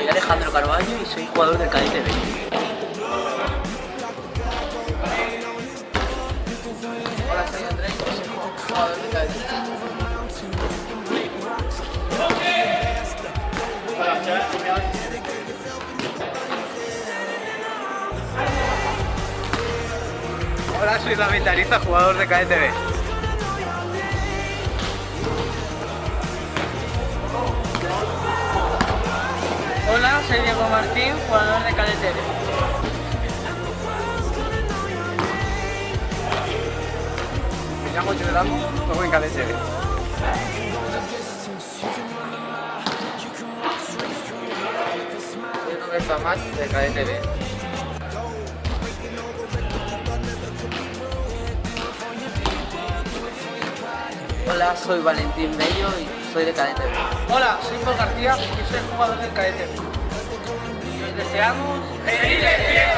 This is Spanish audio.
soy Alejandro Carballo y soy jugador del Cadete B. Hola, soy Andrés y soy jugador del Cadete B. Hola, soy David Ariza, jugador de Cadete B. Hola, soy Diego Martín, jugador de Cadete B. Me llamo Girolamo, juego en Cadete B. Soy Roberto Amat, de Cadete B. Hola, soy Valentín Bello y soy de Cadete B. Hola, soy Paul García y soy jugador del Cadete B. Y os deseamos ¡Felices fiestas!